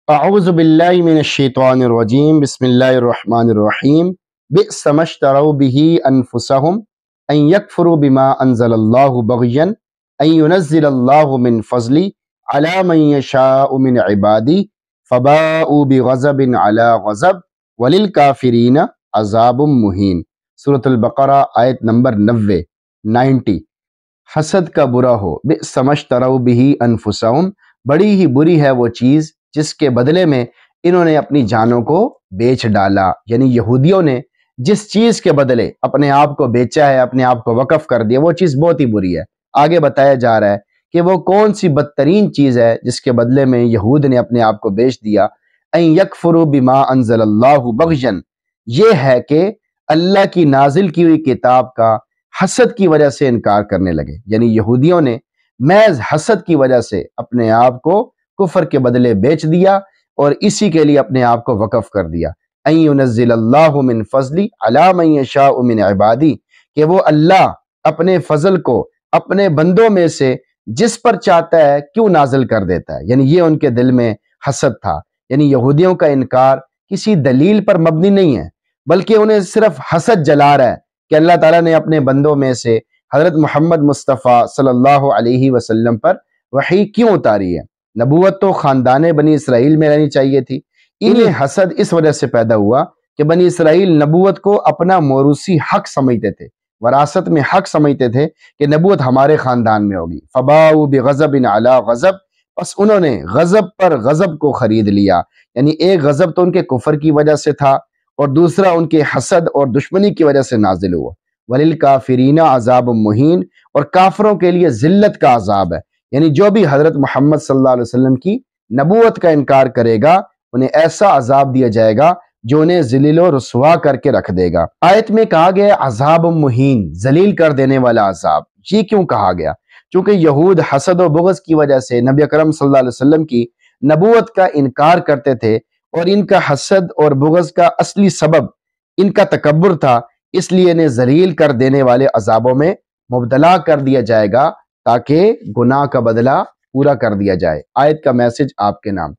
اعوذ باللہ من الشیطان الرجیم بسم اللہ الرحمن الرحیم بئس ما اشتروا به انفسهم ان یکفروا بما انزل اللہ بغیا ان ينزل اللہ من فضلی علی من یشاء من عبادی فباؤوا بغضب علی غضب وللکافرین عذاب مہین۔ سورۃ البقرہ آیت نمبر 90۔ حسد کا برا ہو، بئس ما اشتروا به انفسهم، بڑی ہی بری ہے وہ چیز جس کے بدلے میں انہوں نے اپنی جانوں کو بیچ ڈالا۔ یعنی یہودیوں نے جس چیز کے بدلے اپنے آپ کو بیچا ہے، اپنے آپ کو وقف کر دیا، وہ چیز بہت ہی بری ہے۔ آگے بتایا جا رہا ہے کہ وہ کون سی بدترین چیز ہے جس کے بدلے میں یہود نے اپنے آپ کو بیچ دیا۔ ان یکفروا بما انزل اللہ بغیا، یہ ہے کہ اللہ کی نازل کی ہوئی کتاب کا حسد کی وجہ سے انکار کرنے لگے۔ یعنی یہودیوں نے محض حسد کی وجہ سے اپنے آپ کو کفر کے بدلے بیچ دیا اور اسی کے لیے اپنے آپ کو وقف کر دیا۔ ان ينزل اللہ من فضلی علی من یشاء من عبادی، کہ وہ اللہ اپنے فضل کو اپنے بندوں میں سے جس پر چاہتا ہے کیوں نازل کر دیتا ہے۔ یعنی یہ ان کے دل میں حسد تھا۔ یعنی یہودیوں کا انکار کسی دلیل پر مبنی نہیں ہے، بلکہ انہیں صرف حسد جلا رہا ہے کہ اللہ تعالیٰ نے اپنے بندوں میں سے حضرت محمد مصطفیٰ صلی اللہ علیہ وسلم پر وحی کیوں اتاری ہے۔ نبوت تو خاندان بنی اسرائیل میں رہنی چاہیے تھی۔ انہیں حسد اس وجہ سے پیدا ہوا کہ بنی اسرائیل نبوت کو اپنا موروثی حق سمجھتے تھے، وراثت میں حق سمجھتے تھے کہ نبوت ہمارے خاندان میں ہوگی۔ فباؤوا بغضب علی غضب، بس انہوں نے غضب پر غضب کو خرید لیا۔ یعنی ایک غضب تو ان کے کفر کی وجہ سے تھا اور دوسرا ان کے حسد اور دشمنی کی وجہ سے نازل ہوا۔ وللکافرین عذاب مہین، اور کافروں کے لیے ذلت کا عذاب ہے۔ یعنی جو بھی حضرت محمد صلی اللہ علیہ وسلم کی نبوت کا انکار کرے گا انہیں ایسا عذاب دیا جائے گا جو انہیں ذلیل و رسوا کر کے رکھ دے گا۔ آیت میں کہا گیا ہے عذاب مہین، ذلیل کر دینے والا عذاب۔ یہ کیوں کہا گیا؟ چونکہ یہود حسد و بغض کی وجہ سے نبی اکرم صلی اللہ علیہ وسلم کی نبوت کا انکار کرتے تھے، اور ان کا حسد اور بغض کا اصلی سبب ان کا تکبر تھا، اس لیے انہیں ذلیل کر دینے والے عذابوں میں مبتلا کر دیا جائے گا تاکہ گناہ کا بدلہ پورا کر دیا جائے۔ آیت کا میسج آپ کے نام۔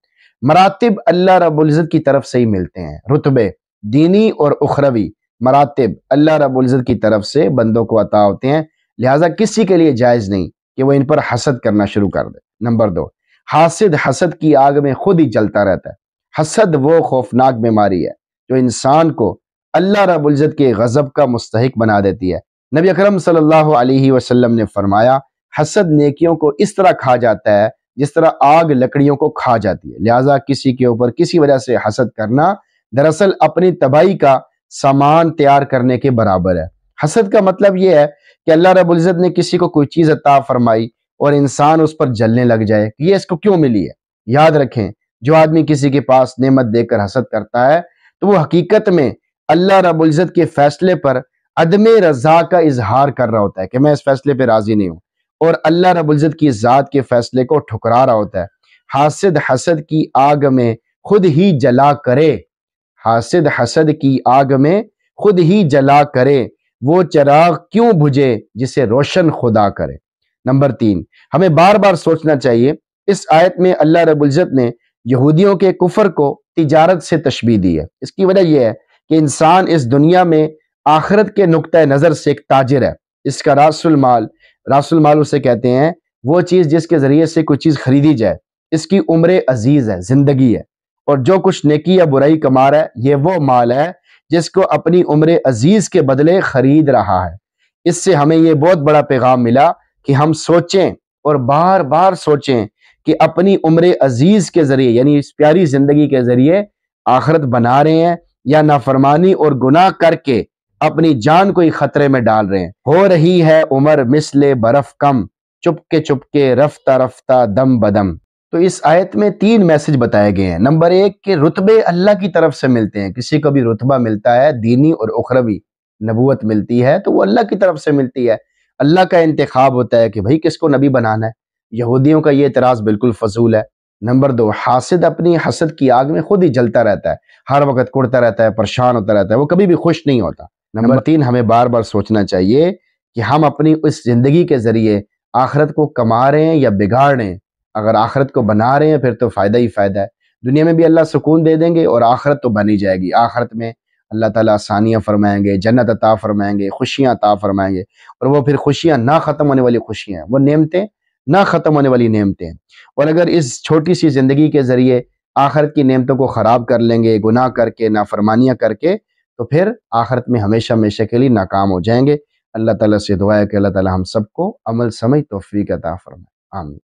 مراتب اللہ رب العزت کی طرف سے ہی ملتے ہیں، رتبے دینی اور اخروی مراتب اللہ رب العزت کی طرف سے بندوں کو عطا ہوتے ہیں، لہٰذا کسی کے لیے جائز نہیں کہ وہ ان پر حسد کرنا شروع کر دے۔ نمبر 2، حاسد حسد کی آگ میں خود ہی جلتا رہتا ہے۔ حسد وہ خوفناک بیماری ہے جو انسان کو اللہ رب العزت کے غضب کا مستحق بنا دیتی ہے۔ نبی اکرم صلی اللہ علیہ وسلم نے فرمایا حسد نیکیوں کو اس طرح کھا جاتا ہے جس طرح آگ لکڑیوں کو کھا جاتی ہے، لہٰذا کسی کے اوپر کسی وجہ سے حسد کرنا دراصل اپنی تباہی کا سامان تیار کرنے کے برابر ہے۔ حسد کا مطلب یہ ہے کہ اللہ رب العزت نے کسی کو کوئی چیز عطا فرمائی اور انسان اس پر جلنے لگ جائے، یہ اس کو کیوں ملی ہے۔ یاد رکھیں، جو آدمی کسی کے پاس نعمت دے کر حسد کرتا ہے تو وہ حقیقت میں اللہ رب العزت کے فیصلے پر عدم رضا کا اظہار کر رہا ہوتا ہے کہ میں اس فیصلے پہ راضی نہیں ہوں، اور اللہ رب العزت کی ذات کے فیصلے کو ٹھکرا رہا ہوتا ہے۔ حاسد حسد کی آگ میں خود ہی جلا کرے، حاسد حسد کی آگ میں خود ہی جلا کرے، وہ چراغ کیوں بجھے جسے روشن خدا کرے۔ نمبر 3، ہمیں بار بار سوچنا چاہیے، اس آیت میں اللہ رب العزت نے یہودیوں کے کفر کو تجارت سے تشبیہ دی ہے۔ اس کی وجہ یہ ہے کہ انسان اس دنیا میں آخرت کے نقطہ نظر سے ایک تاجر ہے۔ اس کا راس المال اسے کہتے ہیں، وہ چیز جس کے ذریعے سے کوئی چیز خریدی جائے۔ اس کی عمر عزیز ہے، زندگی ہے، اور جو کچھ نیکی یا برائی کما رہا ہے یہ وہ مال ہے جس کو اپنی عمر عزیز کے بدلے خرید رہا ہے۔ اس سے ہمیں یہ بہت بڑا پیغام ملا کہ ہم سوچیں اور بار بار سوچیں کہ اپنی عمر عزیز کے ذریعے، یعنی اس پیاری زندگی کے ذریعے آخرت بنا رہے ہیں یا نافرمانی اور گناہ کر کے اپنی جان کو ہی خطرے میں ڈال رہے ہیں۔ ہو رہی ہے عمر مثل برف کم، چپ کے رفتہ رفتہ دم بدم۔ تو اس آیت میں 3 میسج بتائے گئے ہیں۔ نمبر 1 کہ رتبے اللہ کی طرف سے ملتے ہیں، کسی کو بھی رتبہ ملتا ہے دینی اور اخروی، نبوت ملتی ہے تو وہ اللہ کی طرف سے ملتی ہے۔ اللہ کا انتخاب ہوتا ہے کہ بھائی کس کو نبی بنانا ہے۔ یہودیوں کا یہ اعتراض بالکل فضول ہے۔ نمبر 2، حاسد اپنی حسد کی آگ میں خود ہی جلتا رہتا ہے، ہر وقت کڑتا رہتا ہے، پریشان ہوتا رہتا ہے، وہ کبھی بھی خوش نہیں ہوتا۔ نمبر 3، ہمیں بار بار سوچنا چاہیے کہ ہم اپنی اس زندگی کے ذریعے آخرت کو کما رہے ہیں یا بگاڑ رہے ہیں۔ اگر آخرت کو بنا رہے ہیں پھر تو فائدہ ہی فائدہ ہے، دنیا میں بھی اللہ سکون دے دیں گے اور آخرت تو بنی جائے گی۔ آخرت میں اللہ تعالیٰ آسانیاں فرمائیں گے، جنت عطا فرمائیں گے، خوشیاں عطا فرمائیں گے، اور وہ پھر خوشیاں نہ ختم ہونے والی خوشیاں ہیں، وہ نعمتیں نہ ختم ہونے والی نعمتیں ہیں۔ اور اگر اس چھوٹی سی زندگی کے ذریعے آخرت کی نعمتوں کو خراب کر لیں گے، گناہ کر کے، نافرمانیاں کر کے، تو پھر آخرت میں ہمیشہ ہمیشہ کے لیے ناکام ہو جائیں گے۔ اللہ تعالیٰ سے دعا ہے کہ اللہ تعالیٰ ہم سب کو عمل سمجھ توفیق عطا فرمائے، آمین۔